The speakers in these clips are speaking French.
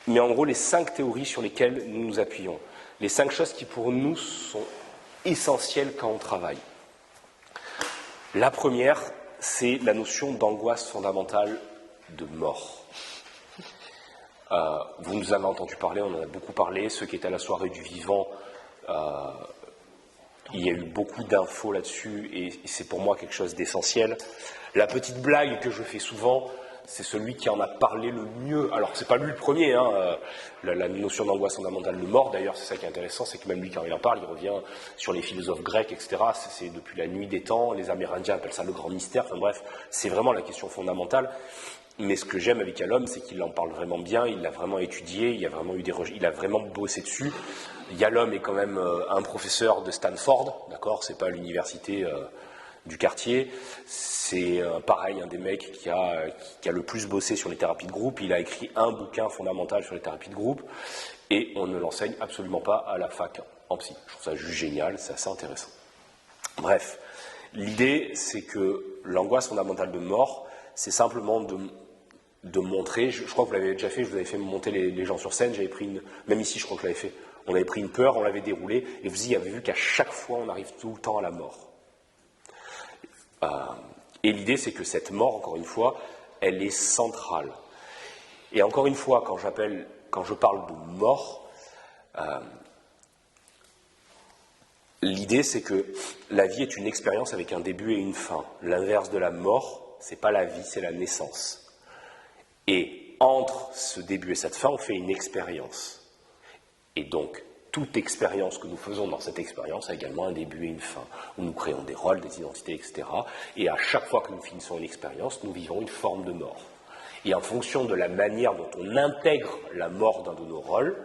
mais en gros les 5 théories sur lesquelles nous nous appuyons, les 5 choses qui pour nous sont essentielles quand on travaille. La première, c'est la notion d'angoisse fondamentale de mort. Vous nous avez entendu parler, on en a beaucoup parlé, ceux qui étaient à la soirée du vivant, il y a eu beaucoup d'infos là-dessus et c'est pour moi quelque chose d'essentiel. La petite blague que je fais souvent, c'est celui qui en a parlé le mieux. Alors, c'est pas lui le premier, la notion d'angoisse fondamentale de mort, d'ailleurs, c'est ça qui est intéressant, c'est que même lui, quand il en parle, il revient sur les philosophes grecs, etc. C'est depuis la nuit des temps, les Amérindiens appellent ça le grand mystère, enfin bref, c'est vraiment la question fondamentale. Mais ce que j'aime avec Yalom, c'est qu'il en parle vraiment bien, il l'a vraiment étudié, il a vraiment bossé dessus. Yalom est quand même un professeur de Stanford, d'accord, c'est pas l'université du quartier. C'est pareil, un des mecs qui a le plus bossé sur les thérapies de groupe. Il a écrit un bouquin fondamental sur les thérapies de groupe et on ne l'enseigne absolument pas à la fac en psy. Je trouve ça juste génial, c'est assez intéressant. Bref, l'idée c'est que l'angoisse fondamentale de mort, c'est simplement de montrer, je crois que vous l'avez déjà fait, je vous avais fait monter les gens sur scène, j'avais pris même ici je crois que je l'avais fait, on avait pris une peur, on l'avait déroulée, et vous y avez vu qu'à chaque fois on arrive tout le temps à la mort. Et l'idée, c'est que cette mort, encore une fois, elle est centrale. Et encore une fois, quand je parle de mort, l'idée, c'est que la vie est une expérience avec un début et une fin. L'inverse de la mort, c'est pas la vie, c'est la naissance. Et entre ce début et cette fin, on fait une expérience. Et donc, toute expérience que nous faisons dans cette expérience a également un début et une fin, où nous créons des rôles, des identités, etc. Et à chaque fois que nous finissons une expérience, nous vivons une forme de mort. Et en fonction de la manière dont on intègre la mort d'un de nos rôles,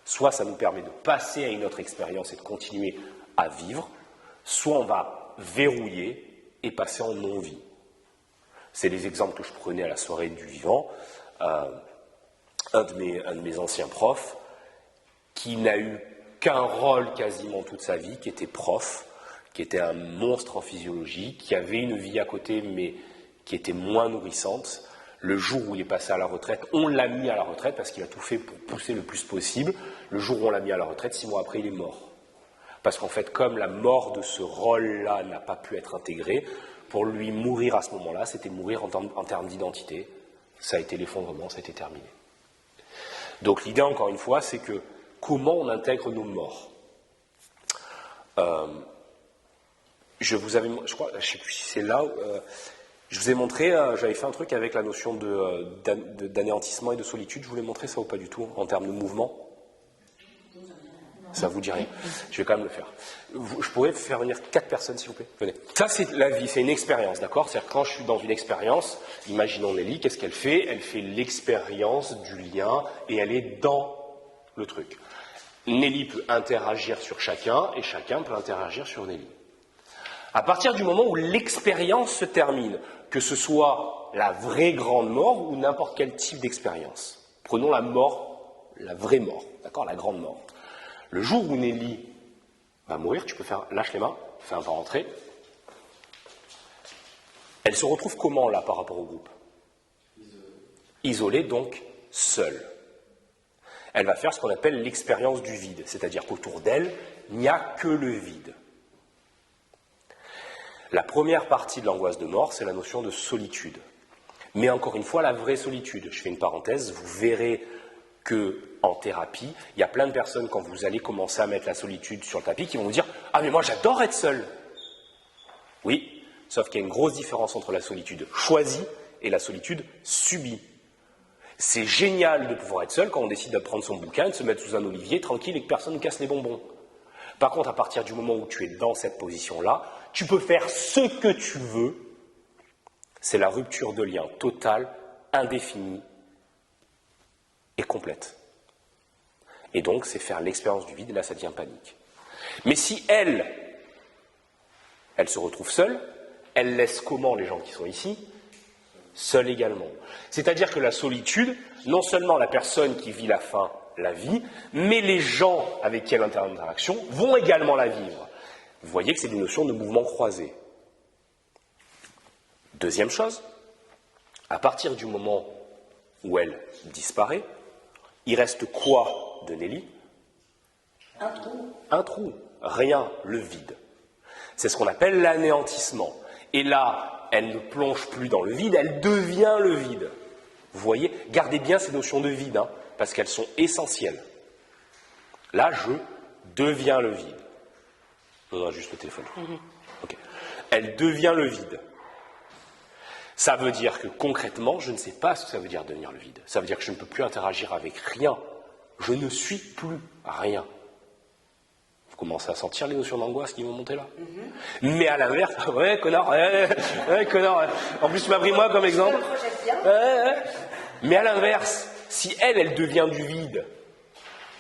soit ça nous permet de passer à une autre expérience et de continuer à vivre, soit on va verrouiller et passer en non-vie. C'est les exemples que je prenais à la soirée du vivant. Un de mes anciens profs, qui n'a eu qu'un rôle quasiment toute sa vie, qui était prof, qui était un monstre en physiologie, qui avait une vie à côté, mais qui était moins nourrissante. Le jour où il est passé à la retraite, on l'a mis à la retraite parce qu'il a tout fait pour pousser le plus possible. Le jour où on l'a mis à la retraite, 6 mois après, il est mort. Parce qu'en fait, comme la mort de ce rôle-là n'a pas pu être intégrée, pour lui mourir à ce moment-là, c'était mourir en termes d'identité. Ça a été l'effondrement, ça a été terminé. Donc l'idée, encore une fois, c'est que comment on intègre nos morts. Je crois, je ne sais plus si c'est là, je vous ai montré, j'avais fait un truc avec la notion d'anéantissement et de solitude, je vous l'ai montré ça ou pas du tout, en termes de mouvement. Ça vous dit rien. Je vais quand même le faire. Je pourrais faire venir 4 personnes, s'il vous plaît. Venez. Ça, c'est la vie, c'est une expérience, d'accord? C'est-à-dire quand je suis dans une expérience, imaginons Nelly, qu'est-ce qu'elle fait? Elle fait l'expérience du lien et elle est dans le truc. Nelly peut interagir sur chacun et chacun peut interagir sur Nelly. À partir du moment où l'expérience se termine, que ce soit la vraie grande mort ou n'importe quel type d'expérience, prenons la mort, la vraie mort, d'accord, la grande mort. Le jour où Nelly va mourir, tu peux faire, lâche les mains, fais un pas rentrer. Elle se retrouve comment là par rapport au groupe? Isolée, donc seule. Elle va faire ce qu'on appelle l'expérience du vide, c'est-à-dire qu'autour d'elle, il n'y a que le vide. La première partie de l'angoisse de mort, c'est la notion de solitude. Mais encore une fois, la vraie solitude. Je fais une parenthèse, vous verrez qu'en thérapie, il y a plein de personnes, quand vous allez commencer à mettre la solitude sur le tapis, qui vont vous dire « Ah mais moi j'adore être seul !» Oui, sauf qu'il y a une grosse différence entre la solitude choisie et la solitude subie. C'est génial de pouvoir être seul quand on décide de prendre son bouquin, de se mettre sous un olivier tranquille et que personne ne casse les bonbons. Par contre, à partir du moment où tu es dans cette position-là, tu peux faire ce que tu veux. C'est la rupture de lien totale, indéfinie et complète. Et donc, c'est faire l'expérience du vide, et là, ça devient panique. Mais si elle se retrouve seule, elle laisse comment les gens qui sont ici? Seul également. C'est-à-dire que la solitude, non seulement la personne qui vit la faim la vit, mais les gens avec qui elle a une interaction vont également la vivre. Vous voyez que c'est une notion de mouvement croisé. Deuxième chose, à partir du moment où elle disparaît, Il reste quoi de Nelly? Un trou. Un trou, rien, le vide. C'est ce qu'on appelle l'anéantissement. Et là, elle ne plonge plus dans le vide, elle devient le vide. Vous voyez, gardez bien ces notions de vide, hein, parce qu'elles sont essentielles. Là, je deviens le vide. Non, juste le téléphone. Okay. Elle devient le vide. Ça veut dire que concrètement, je ne sais pas ce que ça veut dire devenir le vide. Ça veut dire que je ne peux plus interagir avec rien. Je ne suis plus rien. Vous commencez à sentir les notions d'angoisse qui vont monter là. Mais à l'inverse, ouais, connard, ouais, connard. Ouais. En plus, tu m'as pris moi comme exemple. Mais à l'inverse, si elle devient du vide,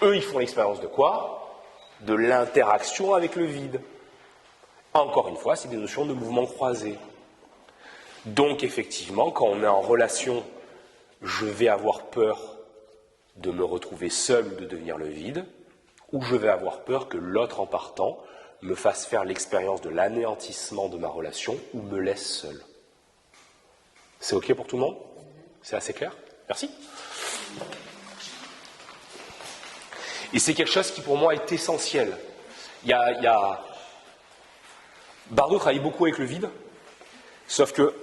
eux, ils font l'expérience de quoi? De l'interaction avec le vide. Encore une fois, c'est des notions de mouvement croisé. Donc, effectivement, quand on est en relation, je vais avoir peur de me retrouver seul ou de devenir le vide, ou je vais avoir peur que l'autre, en partant, me fasse faire l'expérience de l'anéantissement de ma relation ou me laisse seul. C'est OK pour tout le monde? C'est assez clair? Merci. Et c'est quelque chose qui, pour moi, est essentiel. Bardot travaille beaucoup avec le vide, sauf que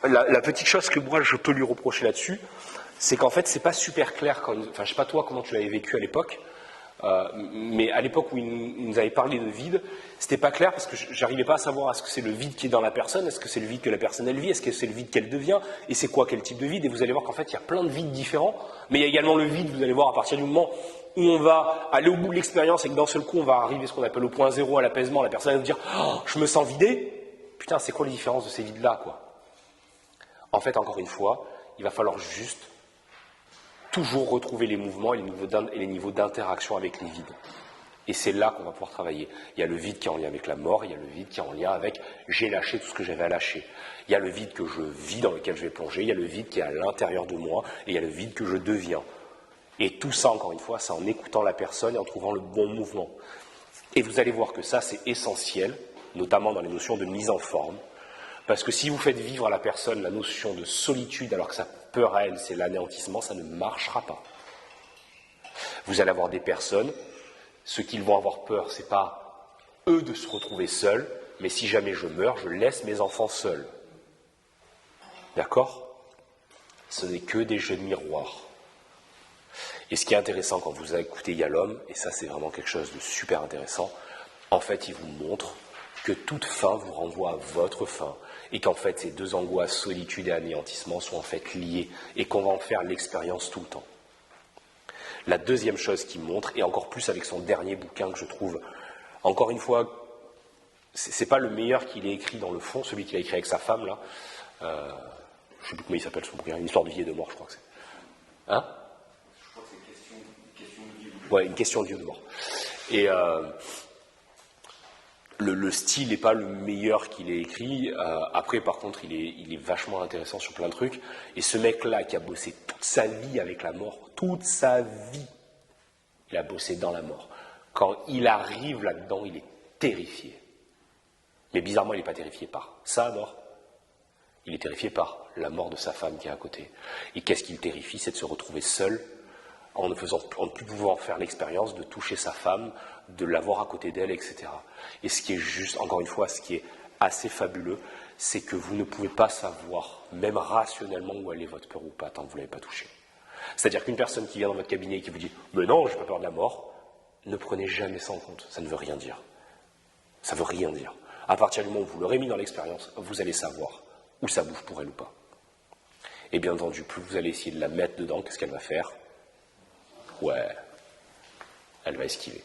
la petite chose que moi, je peux lui reprocher là-dessus, c'est qu'en fait, c'est pas super clair. Enfin, je sais pas toi comment tu l'avais vécu à l'époque, mais à l'époque où il nous avait parlé de vide, c'était pas clair parce que j'arrivais pas à savoir est-ce que c'est le vide qui est dans la personne, est-ce que c'est le vide que la personne elle vit, est-ce que c'est le vide qu'elle devient, et c'est quoi quel type de vide. Et vous allez voir qu'en fait il y a plein de vides différents, mais il y a également le vide, vous allez voir, à partir du moment où on va aller au bout de l'expérience et que d'un seul coup on va arriver à ce qu'on appelle au point zéro, à l'apaisement, la personne va nous dire oh, je me sens vidé. Putain, c'est quoi les différences de ces vides là quoi? En fait, encore une fois, il va falloir juste toujours retrouver les mouvements et les niveaux d'interaction avec les vides. Et c'est là qu'on va pouvoir travailler. Il y a le vide qui est en lien avec la mort, il y a le vide qui est en lien avec j'ai lâché tout ce que j'avais à lâcher. Il y a le vide que je vis, dans lequel je vais plonger, il y a le vide qui est à l'intérieur de moi, et il y a le vide que je deviens. Et tout ça, encore une fois, c'est en écoutant la personne et en trouvant le bon mouvement. Et vous allez voir que ça, c'est essentiel, notamment dans les notions de mise en forme, parce que si vous faites vivre à la personne la notion de solitude alors que sa peur à elle, c'est l'anéantissement, ça ne marchera pas. Vous allez avoir des personnes, ceux qui vont avoir peur, c'est pas eux de se retrouver seuls, mais si jamais je meurs, je laisse mes enfants seuls. D'accord? Ce n'est que des jeux de miroir. Et ce qui est intéressant quand vous écoutez Yalom, et ça c'est vraiment quelque chose de super intéressant, en fait il vous montre que toute fin vous renvoie à votre fin, et qu'en fait ces deux angoisses, solitude et anéantissement, sont en fait liées, et qu'on va en faire l'expérience tout le temps. La deuxième chose qu'il montre, et encore plus avec son dernier bouquin que je trouve, encore une fois, c'est pas le meilleur qu'il ait écrit dans le fond, celui qu'il a écrit avec sa femme, là, je sais plus comment il s'appelle son bouquin, une histoire de vie et de mort, je crois que c'est. Hein? Je crois que c'est une question de vie. Ouais, une question de vie ou de mort. Et le style n'est pas le meilleur qu'il ait écrit. Après, par contre, il est vachement intéressant sur plein de trucs. Et ce mec-là qui a bossé toute sa vie avec la mort, toute sa vie, il a bossé dans la mort. Quand il arrive là-dedans, il est terrifié. Mais bizarrement, il n'est pas terrifié par sa mort. Il est terrifié par la mort de sa femme qui est à côté. Et qu'est-ce qui le terrifie? C'est de se retrouver seul, en ne plus pouvant faire l'expérience de toucher sa femme, de l'avoir à côté d'elle, etc. Et ce qui est juste, encore une fois, ce qui est assez fabuleux, c'est que vous ne pouvez pas savoir, même rationnellement, où elle est votre peur ou pas, tant que vous ne l'avez pas touché. C'est-à-dire qu'une personne qui vient dans votre cabinet et qui vous dit « Mais non, je n'ai pas peur de la mort », ne prenez jamais ça en compte, ça ne veut rien dire. Ça ne veut rien dire. À partir du moment où vous l'aurez mis dans l'expérience, vous allez savoir où ça bouge pour elle ou pas. Et bien entendu, plus vous allez essayer de la mettre dedans, qu'est-ce qu'elle va faire? Ouais, elle va esquiver.